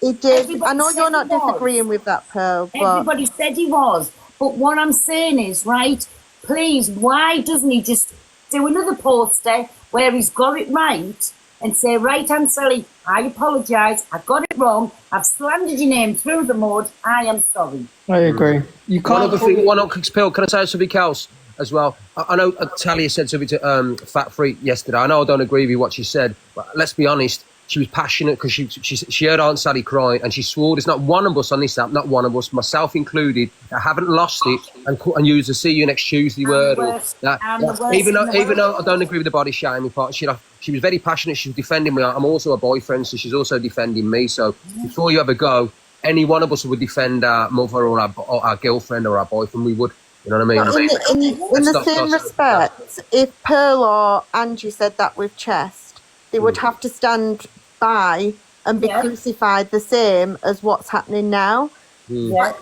he did. everybody I know said you're not he was. disagreeing with that, Pearl, but Everybody said he was. But what I'm saying is, right, please, why doesn't he just do another poster where he's got it right and say, right, Aunt Sally, I apologise, I got it wrong, I've slandered your name through the mud, I am sorry. I agree. You One can't. other thing, Pearl, can I say something else as well? I know Talia said something to Fat Freak yesterday. I know I don't agree with what she said, but let's be honest, she was passionate because she heard Aunt Sally crying and she swore there's not one of us on this app, not one of us, myself included, that haven't lost it and used the see you next Tuesday word. Or that, even though I don't agree with the body shaming part, she was very passionate. She was defending me. I'm also a boyfriend, so she's also defending me. So before you ever go, any one of us would defend our mother or our girlfriend or our boyfriend, we would. You know what I mean? in the same respect, if Pearl or Angie said that with Chest, they would have to stand by and be crucified the same as what's happening now.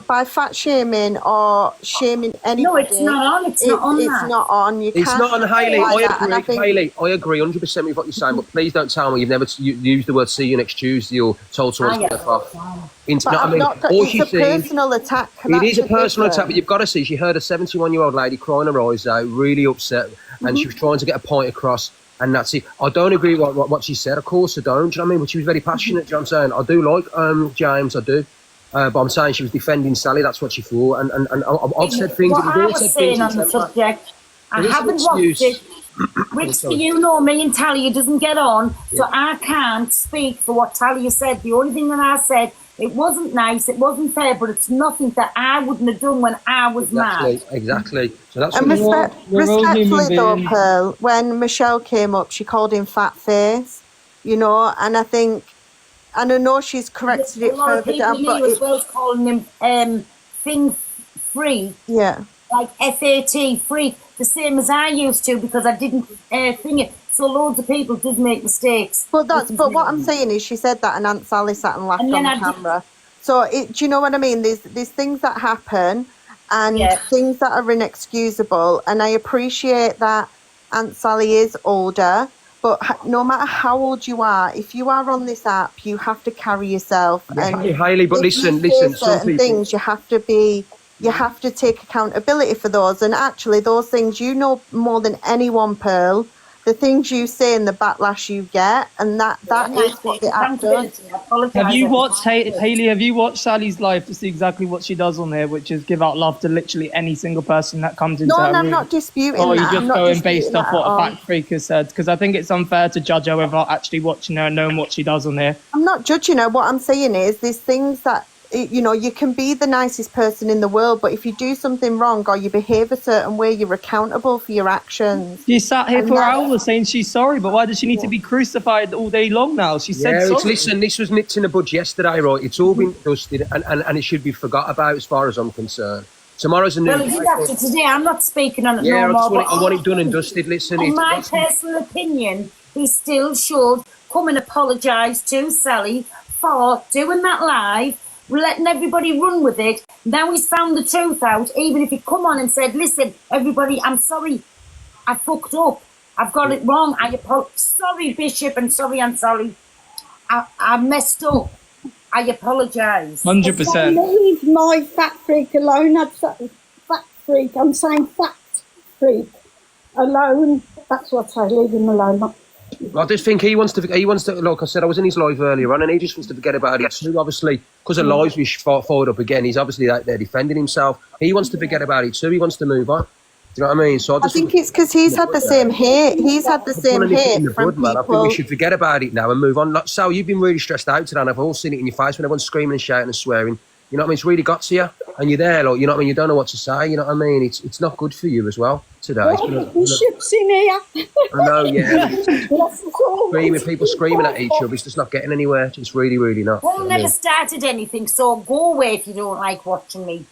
By fat shaming or shaming anybody. No, it's not on. It's not on. It's not on. You It's can't not on, Hayley. like I that, and agree. think- Hayley, I agree 100% with what you're saying, but please don't tell me you've never used the word "see you next Tuesday" or told someone to F off. But I've not got- all it's she's a saying. personal attack. It That's is a the personal attack, difference. but you've got to see. She heard a 71-year-old lady crying her eyes out, really upset, and she was trying to get a point across. And that's it. I don't agree with what she said. Of course I don't. Do you know what I mean? But she was very passionate. Do you know what I'm saying? I do like James. I do. But I'm saying she was defending Sally. That's what she thought. And I've said things. What We've I all was said saying things on the and said, subject, I There is an haven't watched excuse. it. Rich, sorry. you know me and Talia doesn't get on, so I can't speak for what Talia said. The only thing that I said, It wasn't nice, it wasn't fair, but it's nothing that I wouldn't have done when I was mad. Exactly. So that's And what respectfully though, Pearl, when Michelle came up, she called him fat face, you know, and I think, and I know she's corrected it A lot of further people down, but knew as well as calling him thing free, yeah. like FAT freak, the same as I used to because I didn't think it. So loads of people did make mistakes. But what I'm saying is, she said that, and Aunt Sally sat and laughed And on then the camera. So do you know what I mean? There's things that happen, and things that are inexcusable. And I appreciate that Aunt Sally is older, but no matter how old you are, if you are on this app, you have to carry yourself. And Hayley, but if you listen, say some certain people. things, you have to take accountability for those. And actually, those things, you know more than anyone, Pearl, the things you say and the backlash you get, and that is what the app does. Have you watched Hayley? Have you watched Sally's live to see exactly what she does on there, which is give out love to literally any single person that comes into No, her and I'm room? not disputing Or are you that. I'm just not going disputing based off that what at a all. fact freak has said? Because I think it's unfair to judge her without actually watching her and knowing what she does on there. I'm not judging her. What I'm saying is, there's things that, you know, you can be the nicest person in the world, but if you do something wrong or you behave a certain way, you're accountable for your actions. She sat here And for that- hours saying she's sorry, but why does she need to be crucified all day long now? She said sorry. Listen, this was nipped in the bud yesterday, right? It's all been dusted, and it should be forgot about as far as I'm concerned. Tomorrow's a new Well, it day. did after today. I'm not speaking on it Yeah, no more. I want it done and dusted. Listen, in my personal opinion, he still should come and apologise to Sally for doing that live, letting everybody run with it. Now he's found the truth out. Even if he come on and said, "Listen, everybody, I'm sorry, I fucked up. I've got it wrong. Sorry, Bishop, and sorry, Aunt Sally. I messed up. I apologise." 100%. Leave my fat freak alone. Fat freak. I'm saying fat freak alone. That's what I leave him alone. I just think he wants to, like I said, I was in his live earlier on, and he just wants to forget about it too, obviously, because of lives we forward up again. He's obviously out there defending himself. He wants to forget about it too. He wants to move on. Do you know what I mean? So I think it's because he's had the same hate. He's had the same hate from man. I think people. we should forget about it now and move on. Like, Sal, you've been really stressed out today, and I've all seen it in your face when everyone's screaming and shouting and swearing. You know what I mean? It's really got to you, and you're there, like, you know what I mean? You don't know what to say. You know what I mean? It's not good for you as well today. It's been Bishop's in here. I know, yeah. Screaming, people screaming at each other. It's just not getting anywhere. It's really, really not. Pearl never started anything, so go away if you don't like watching me.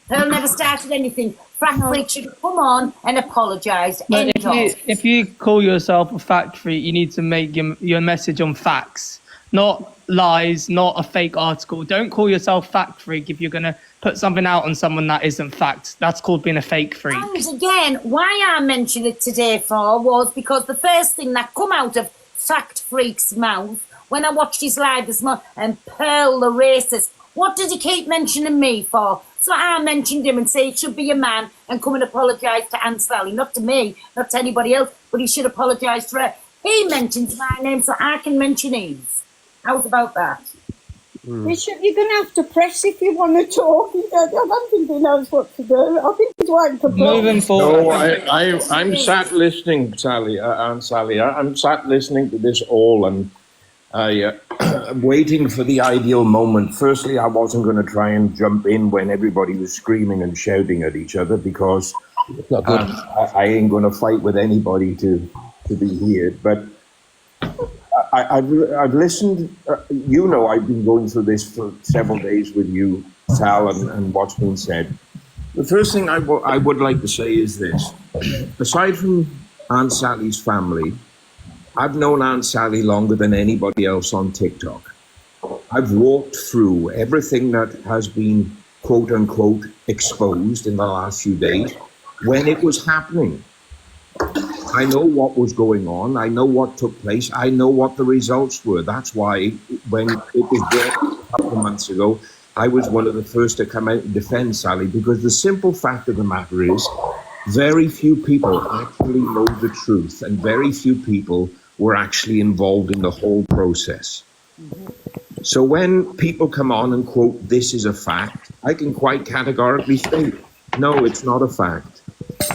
Pearl never started anything. Frank Freak should come on and apologise. But End of. if you call yourself a fact freak, you need to make your message on facts, not lies, not a fake article. Don't call yourself fact freak if you're going to put something out on someone that isn't fact. That's called being a fake freak. And again, why I mentioned it today was because the first thing that come out of Fact Freak's mouth when I watched his live this morning, and Pearl the racist, what did he keep mentioning me for? So I mentioned him and say he should be a man and come and apologise to Aunt Sally, not to me, not to anybody else, but he should apologise to her. He mentions my name, so I can mention his. How's about that? Bishop, you're going to have to press if you want to talk. I don't think he knows what to do. I think he's waiting for Moving forward. No, I'm sat listening, Sally, Aunt Sally. I'm sat listening to this all, and I'm waiting for the ideal moment. Firstly, I wasn't going to try and jump in when everybody was screaming and shouting at each other because I ain't going to fight with anybody to be heard. But I've listened. You know, I've been going through this for several days with you, Sal, and what's been said. The first thing I would like to say is this. Aside from Aunt Sally's family, I've known Aunt Sally longer than anybody else on TikTok. I've walked through everything that has been, quote unquote, exposed in the last few days when it was happening. I know what was going on. I know what took place. I know what the results were. That's why when it was there a couple of months ago, I was one of the first to come out and defend Sally, because the simple fact of the matter is very few people actually know the truth, and very few people were actually involved in the whole process. So when people come on and quote, "This is a fact," I can quite categorically state, no, it's not a fact.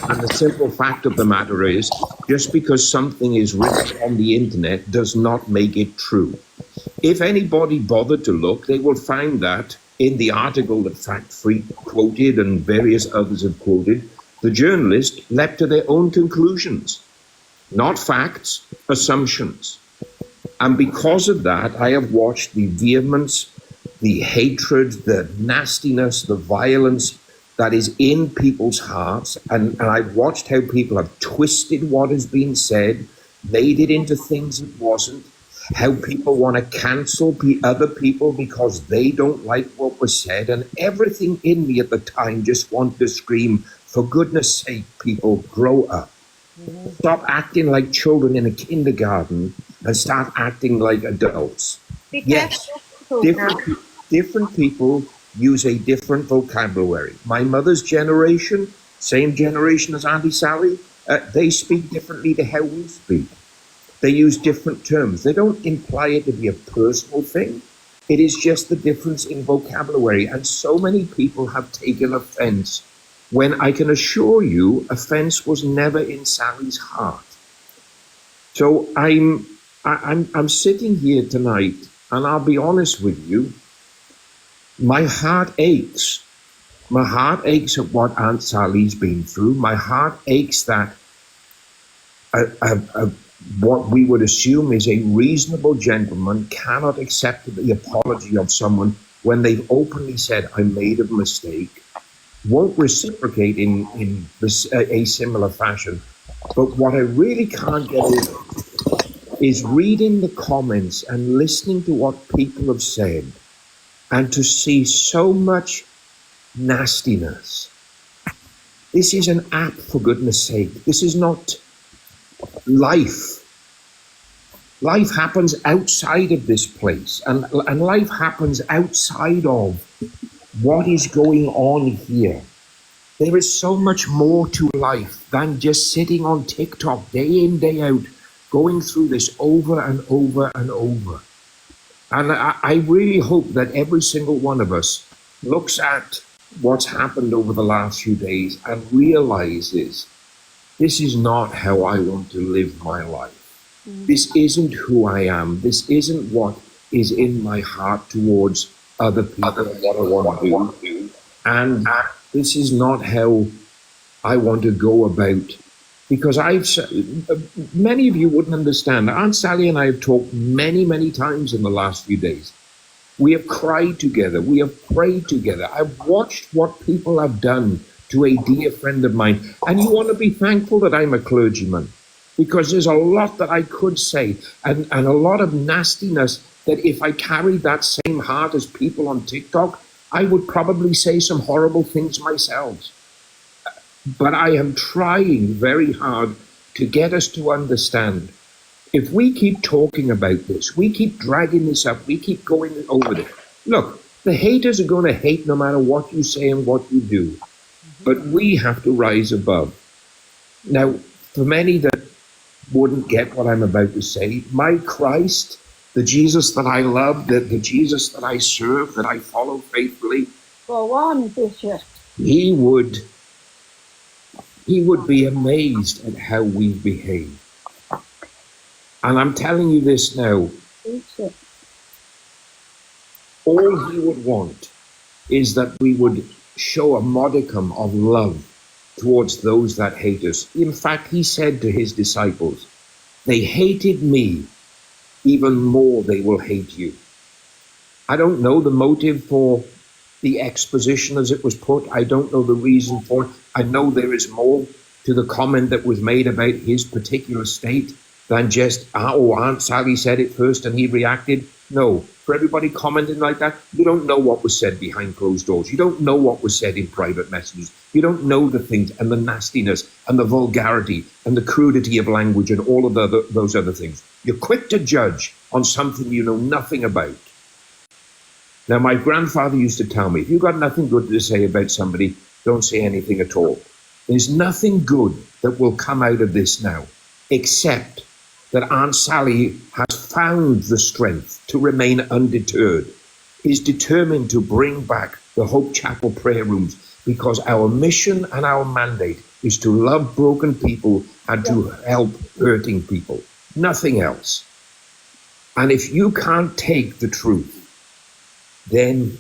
And the simple fact of the matter is, just because something is written on the internet does not make it true. if anybody bothered to look, they will find that in the article that Fact Free quoted and various others have quoted, the journalist leapt to their own conclusions, not facts, assumptions. And because of that, I have watched the vehemence, the hatred, the nastiness, the violence that is in people's hearts. And I've watched how people have twisted what has been said, made it into things it wasn't, how people want to cancel other people because they don't like what was said. And everything in me at the time just wanted to scream, for goodness sake, people, grow up. Stop acting like children in a kindergarten and start acting like adults. Yes, different people use a different vocabulary. My mother's generation, same generation as Auntie Sally, they speak differently to how we speak. They use different terms. They don't imply it to be a personal thing. It is just the difference in vocabulary. And so many people have taken offense when I can assure you offense was never in Sally's heart. So I'm sitting here tonight, and I'll be honest with you, my heart aches. My heart aches at what Aunt Sally's been through. My heart aches that what we would assume is a reasonable gentleman cannot accept the apology of someone when they've openly said, I made a mistake, won't reciprocate in a similar fashion. But what I really can't get is reading the comments and listening to what people have said and to see so much nastiness. This is an app, for goodness sake. This is not life. Life happens outside of this place, and life happens outside of what is going on here. There is so much more to life than just sitting on TikTok day in, day out, going through this over and over and over. And I really hope that every single one of us looks at what's happened over the last few days and realizes this is not how I want to live my life. This isn't who I am. This isn't what is in my heart towards other people and what I want to do. And this is not how I want to go about. Because many of you wouldn't understand. Aunt Sally and I have talked many, many times in the last few days. We have cried together. We have prayed together. I've watched what people have done to a dear friend of mine. And you want to be thankful that I'm a clergyman, because there's a lot that I could say and a lot of nastiness that if I carried that same heart as people on TikTok, I would probably say some horrible things myself. But I am trying very hard to get us to understand, if we keep talking about this, we keep dragging this up, we keep going over it. Look, the haters are going to hate no matter what you say and what you do. But we have to rise above. Now, for many that wouldn't get what I'm about to say, my Christ, the Jesus that I love, the Jesus that I serve, that I follow faithfully, Go on, Bishop. he would be amazed at how we've behaved. And I'm telling you this now, Bishop. all he would want is that we would show a modicum of love towards those that hate us. In fact, he said to his disciples, they hated me, even more they will hate you. I don't know the motive for the exposition as it was put. I don't know the reason for it. I know there is more to the comment that was made about his particular state than just, Aunt Sally said it first and he reacted. No, for everybody commenting like that, you don't know what was said behind closed doors. You don't know what was said in private messages. You don't know the things and the nastiness and the vulgarity and the crudity of language and all of those other things. You're quick to judge on something you know nothing about. Now, my grandfather used to tell me, if you've got nothing good to say about somebody, don't say anything at all. There's nothing good that will come out of this now, except that Aunt Sally has found the strength to remain undeterred, is determined to bring back the Hope Chapel prayer rooms, because our mission and our mandate is to love broken people and to help hurting people. Nothing else. And if you can't take the truth, then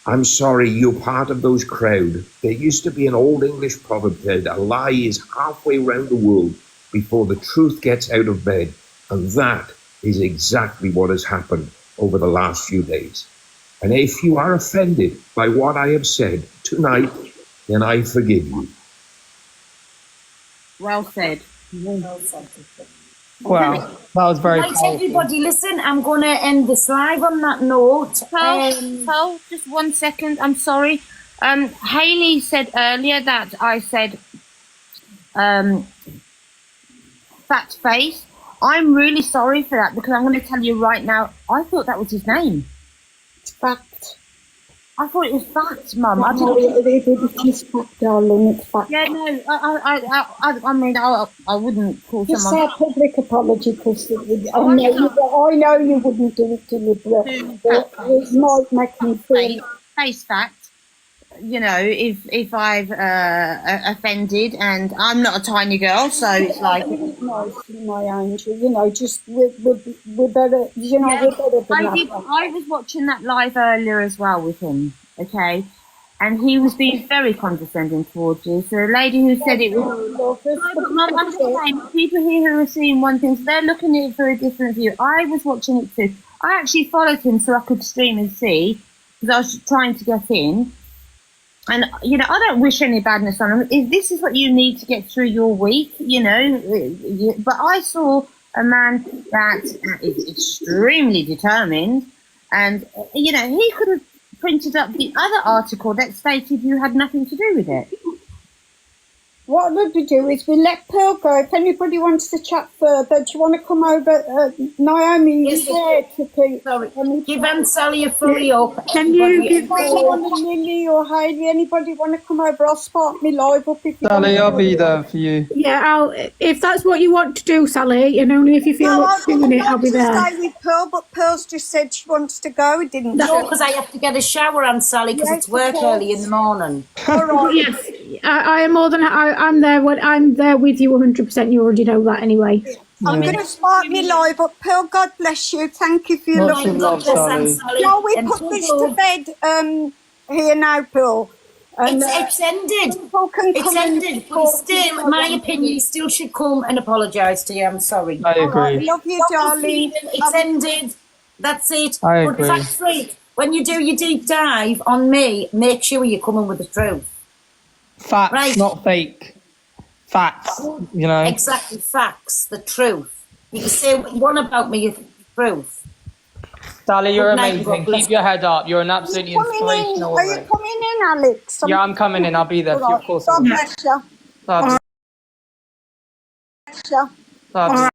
I'm sorry, you're part of those crowd. There used to be an old English proverb that a lie is halfway around the world before the truth gets out of bed. And that is exactly what has happened over the last few days. And if you are offended by what I have said tonight, then I forgive you. Well said. Wow, that was very Right, powerful. everybody, listen, I'm going to end this live on that note. Pearl, just 1 second. I'm sorry. Hayley said earlier that I said fat face. I'm really sorry for that because I'm going to tell you right now, I thought that was his name. It's fact. I thought it was Fat, Mum. I No, didn't. it is fact, darling. It's fact. Yeah, no, I mean, I wouldn't call Just say someone. a public apology because I know you wouldn't do it deliberately, but it might make me feel. Face fact. You know, if I've offended, and I'm not a tiny girl, so it's like. Nicely, my angel. You know, just we're better. You know, we're better than that. I was watching that live earlier as well with him. Okay. And he was being very condescending towards you. So the lady who said it was... Mum, I'm just saying, people here who are seeing one thing, so they're looking at it for a different view. I was watching it too. I actually followed him so I could stream and see, because I was trying to get in. And, you know, I don't wish any badness on him. If this is what you need to get through your week, you know. But I saw a man that is extremely determined. And, you know, he could have printed up the other article that stated you had nothing to do with it. What would we do is we let Pearl go. If anybody wants to chat further, do you want to come over? Naomi is there to keep. Give Aunt Sally a fully up. Can you give someone a Lily or Heidi? Anybody want to come over? I'll spark me live up if you Sally, want. I'll be there for you. Yeah, if that's what you want to do, Sally, and only if you feel like doing it, I'll be there. Stay with Pearl, but Pearl's just said she wants to go, didn't she? No, because I have to get a shower, Aunt Sally, because it's work early in the morning. All right. Yes, I am more than. I'm there. I'm there with you 100%. You already know that anyway. I'm going to spark me live up. Pearl, God bless you. Thank you for your Lots of love, Sally. Shall we put this to bed here now, Pearl? And, It's ended. people can It's come and ended. But talk still, to in my you. opinion, you still should come and apologise to you. I'm sorry. I agree. Love you, darling. It's ended. That's it. I But agree. Fact Freak, when you do your deep dive on me, make sure you're coming with the truth. Facts, Right. not fake. Facts, you know. Exactly, facts, the truth. You can say what you want about me, it's the truth. Sally, you're Good night, amazing. God bless. Keep your head up. You're an absolutely Coming in. inspirational Are you woman. coming in, Alex? Yeah, I'm coming in. I'll be there. All right. Of course. God I will. bless you. Love you. Bless you. Love you.